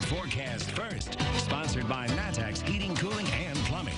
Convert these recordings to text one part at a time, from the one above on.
Forecast First, sponsored by Matex Heating, Cooling, and Plumbing.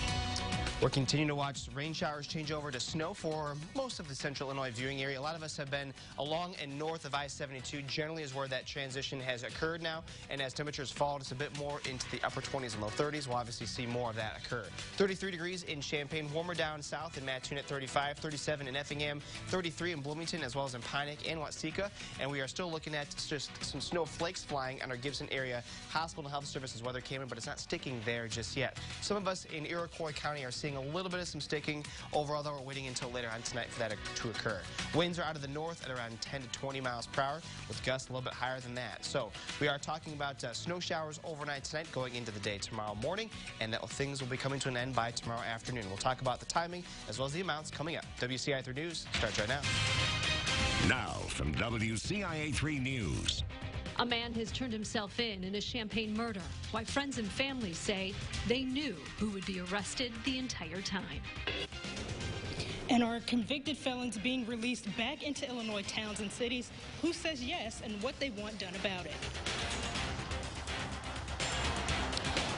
We're continuing to watch rain showers change over to snow for most of the central Illinois viewing area. A lot of us have been along and north of I-72 generally is where that transition has occurred now. And as temperatures fall just a bit more into the upper 20s and low 30s, we'll obviously see more of that occur. 33 degrees in Champaign, warmer down south in Mattoon at 35, 37 in Effingham, 33 in Bloomington, as well as in Pine and Watsika. And we are still looking at just some snow flakes flying on our Gibson area. Hospital and Health Services weather came in, but it's not sticking there just yet. Some of us in Iroquois County are seeing a little bit of some sticking. Overall, though, we're waiting until later on tonight for that to occur. Winds are out of the north at around 10 to 20 miles per hour, with gusts a little bit higher than that. So we are talking about snow showers overnight tonight going into the day tomorrow morning, and that things will be coming to an end by tomorrow afternoon. We'll talk about the timing as well as the amounts coming up. WCIA 3 News starts right now. Now from WCIA 3 News. A man has turned himself in a Champaign murder, while friends and family say they knew who would be arrested the entire time. And are convicted felons being released back into Illinois towns and cities? Who says yes and what they want done about it?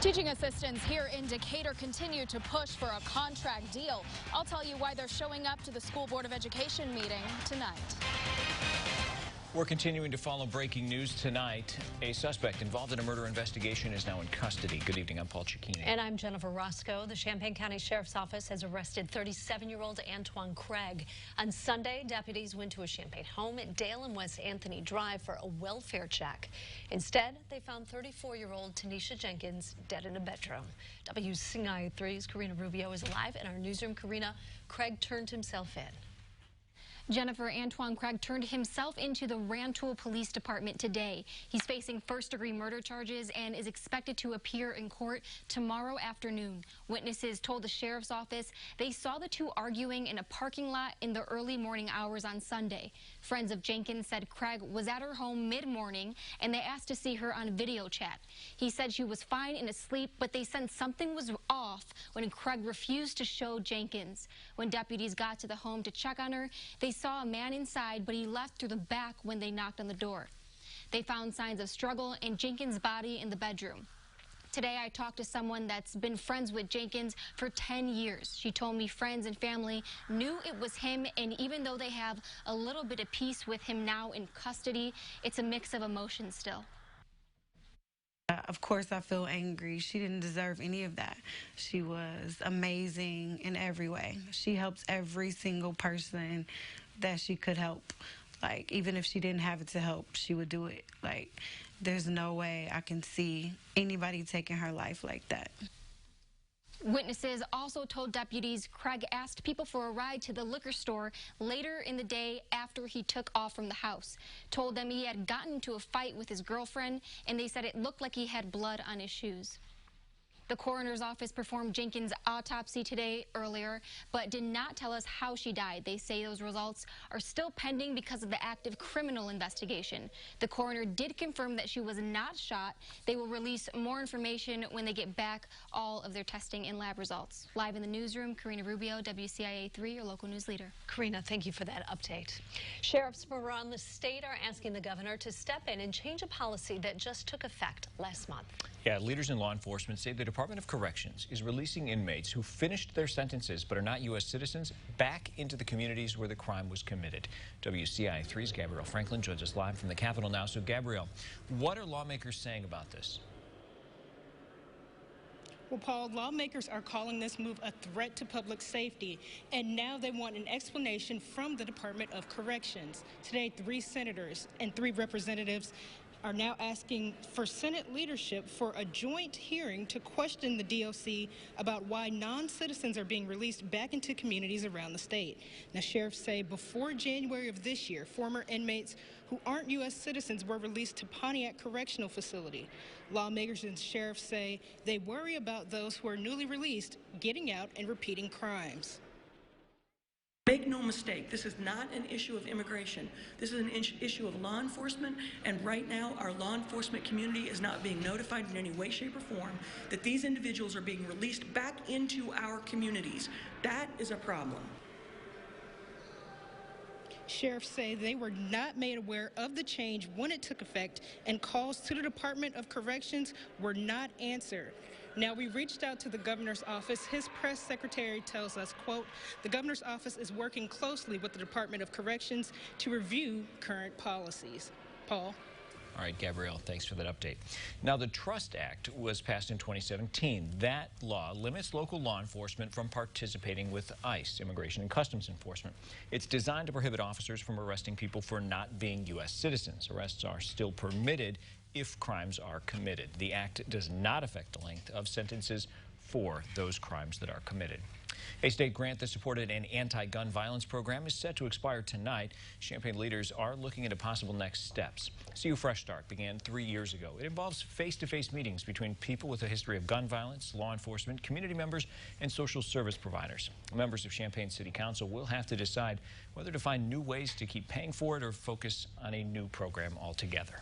Teaching assistants here in Decatur continue to push for a contract deal. I'll tell you why they're showing up to the School Board of Education meeting tonight. We're continuing to follow breaking news tonight. A suspect involved in a murder investigation is now in custody. Good evening, I'm Paul Cicchini. And I'm Jennifer Roscoe. The Champaign County Sheriff's Office has arrested 37-year-old Antoine Craig. On Sunday, deputies went to a Champaign home at Dale and West Anthony Drive for a welfare check. Instead, they found 34-year-old Tanisha Jenkins dead in a bedroom. WCIA 3's Karina Rubio is live in our newsroom. Karina, Craig turned himself in. Jennifer, Antoine Craig turned himself into the Rantoul Police Department today. He's facing first-degree murder charges and is expected to appear in court tomorrow afternoon. Witnesses told the sheriff's office they saw the two arguing in a parking lot in the early morning hours on Sunday. Friends of Jenkins said Craig was at her home mid-morning and they asked to see her on video chat. He said she was fine and asleep, but they sensed something was off when Craig refused to show Jenkins. When deputies got to the home to check on her, they saw a man inside, but he left through the back when they knocked on the door. They found signs of struggle in Jenkins' body in the bedroom. Today, I talked to someone that's been friends with Jenkins for 10 years. She told me friends and family knew it was him, and even though they have a little bit of peace with him now in custody, it's a mix of emotions still. Of course, I feel angry. She didn't deserve any of that. She was amazing in every way. She helps every single person that she could help. Like, even if she didn't have it to help, she would do it. Like, there's no way I can see anybody taking her life like that. Witnesses also told deputies Craig asked people for a ride to the liquor store later in the day after he took off from the house. Told them he had gotten into a fight with his girlfriend, and they said it looked like he had blood on his shoes. The coroner's office performed Jenkins' autopsy today earlier, but did not tell us how she died. They say those results are still pending because of the active criminal investigation. The coroner did confirm that she was not shot. They will release more information when they get back all of their testing and lab results. Live in the newsroom, Karina Rubio, WCIA 3, your local news leader. Karina, thank you for that update. Sheriffs from around the state are asking the governor to step in and change a policy that just took effect last month. Yeah, leaders in law enforcement say the Department of Corrections is releasing inmates who finished their sentences but are not U.S. citizens back into the communities where the crime was committed. WCIA 3's Gabrielle Franklin joins us live from the Capitol now. So, Gabrielle, what are lawmakers saying about this? Well, Paul, lawmakers are calling this move a threat to public safety, and now they want an explanation from the Department of Corrections. Today, 3 senators and 3 representatives are now asking for Senate leadership for a joint hearing to question the DOC about why non-citizens are being released back into communities around the state. Now, sheriffs say before January of this year, former inmates who aren't U.S. citizens were released to Pontiac Correctional Facility. Lawmakers and sheriffs say they worry about those who are newly released getting out and repeating crimes. Make no mistake, this is not an issue of immigration. This is an issue of law enforcement, and right now our law enforcement community is not being notified in any way, shape, or form that these individuals are being released back into our communities. That is a problem. Sheriffs say they were not made aware of the change when it took effect, and calls to the Department of Corrections were not answered. Now, we reached out to the governor's office. His press secretary tells us, quote, the governor's office is working closely with the Department of Corrections to review current policies. Paul. All right, Gabrielle, thanks for that update. Now, the Trust Act was passed in 2017. That law limits local law enforcement from participating with ICE, Immigration and Customs Enforcement. It's designed to prohibit officers from arresting people for not being U.S. citizens. Arrests are still permitted if crimes are committed. The act does not affect the length of sentences for those crimes that are committed. A state grant that supported an anti-gun violence program is set to expire tonight. Champaign leaders are looking into possible next steps. CU Fresh Start began 3 years ago. It involves face-to-face meetings between people with a history of gun violence, law enforcement, community members, and social service providers. Members of Champaign City Council will have to decide whether to find new ways to keep paying for it or focus on a new program altogether.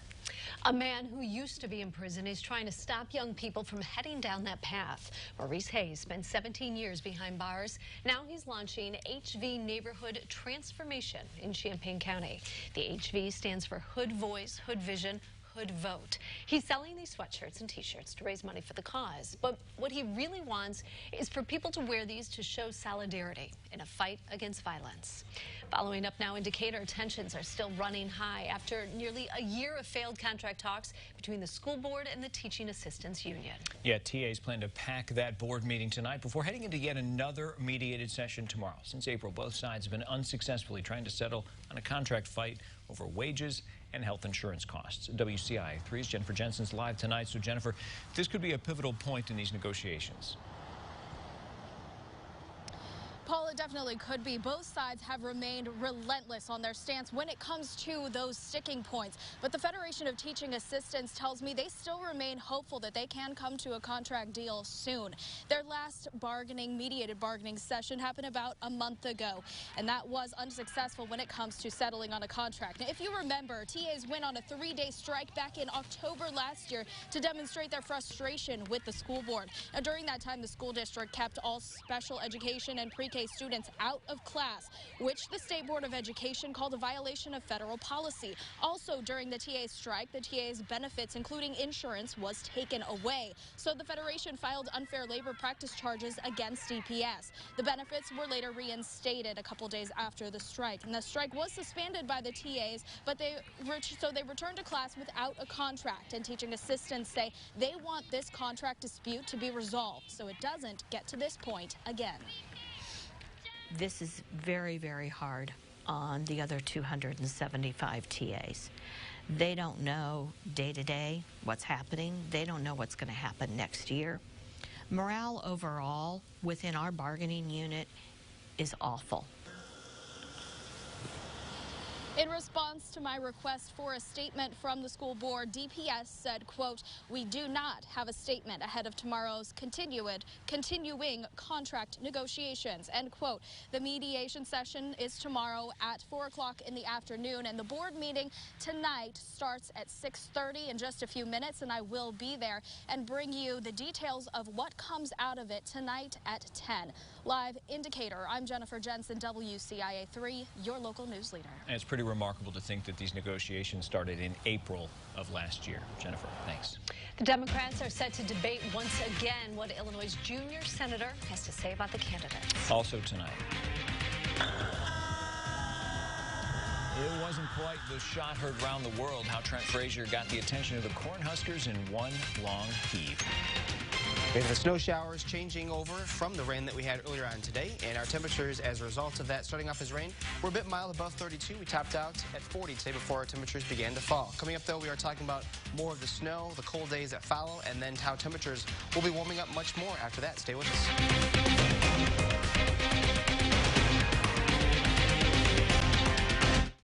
A man who used to be in prison is trying to stop young people from heading down that path. Maurice Hayes spent 17 years behind bars. Now he's launching HV Neighborhood Transformation in Champaign County. The HV stands for Hood Voice, Hood Vision, Hood Vote. He's selling these sweatshirts and t-shirts to raise money for the cause. But what he really wants is for people to wear these to show solidarity in a fight against violence. Following up now in Decatur, tensions are still running high after nearly a year of failed contract talks between the school board and the Teaching Assistants Union. Yeah, TAs plan to pack that board meeting tonight before heading into yet another mediated session tomorrow. Since April, both sides have been unsuccessfully trying to settle on a contract fight over wages and health insurance costs. WCIA 3's Jennifer Jensen's live tonight. So, Jennifer, this could be a pivotal point in these negotiations. Paul, it definitely could be. Both sides have remained relentless on their stance when it comes to those sticking points. But the Federation of Teaching Assistants tells me they still remain hopeful that they can come to a contract deal soon. Their last mediated bargaining session happened about a month ago, and that was unsuccessful when it comes to settling on a contract. Now, if you remember, TAs went on a 3-day strike back in October last year to demonstrate their frustration with the school board. Now, during that time, the school district kept all special education and pre-K students out of class, which the State Board of Education called a violation of federal policy. Also, during the TA strike, the TA's benefits, including insurance, was taken away. So the Federation filed unfair labor practice charges against DPS. The benefits were later reinstated a couple days after the strike. And the strike was suspended by the TAs, but they returned to class without a contract. And teaching assistants say they want this contract dispute to be resolved so it doesn't get to this point again. This is very, very hard on the other 275 TAs. They don't know day to day what's happening. They don't know what's going to happen next year. Morale overall within our bargaining unit is awful. In response to my request for a statement from the school board, DPS said, quote, "We do not have a statement ahead of tomorrow's continuing contract negotiations," end quote. The mediation session is tomorrow at 4 o'clock in the afternoon, and the board meeting tonight starts at 6:30 in just a few minutes, and I will be there and bring you the details of what comes out of it tonight at 10. Live in Decatur, I'm Jennifer Jensen, WCIA 3, your local news leader. And it's pretty remarkable to think that these negotiations started in April of last year. Jennifer, thanks. The Democrats are set to debate once again what Illinois' junior senator has to say about the candidates. Also tonight. It wasn't quite the shot heard around the world how Trent Frazier got the attention of the Cornhuskers in one long heave. We have the snow showers changing over from the rain that we had earlier on today, and our temperatures as a result of that starting off as rain were a bit mild above 32. We topped out at 40 today before our temperatures began to fall. Coming up, though, we are talking about more of the snow, the cold days that follow, and then how temperatures will be warming up much more after that. Stay with us.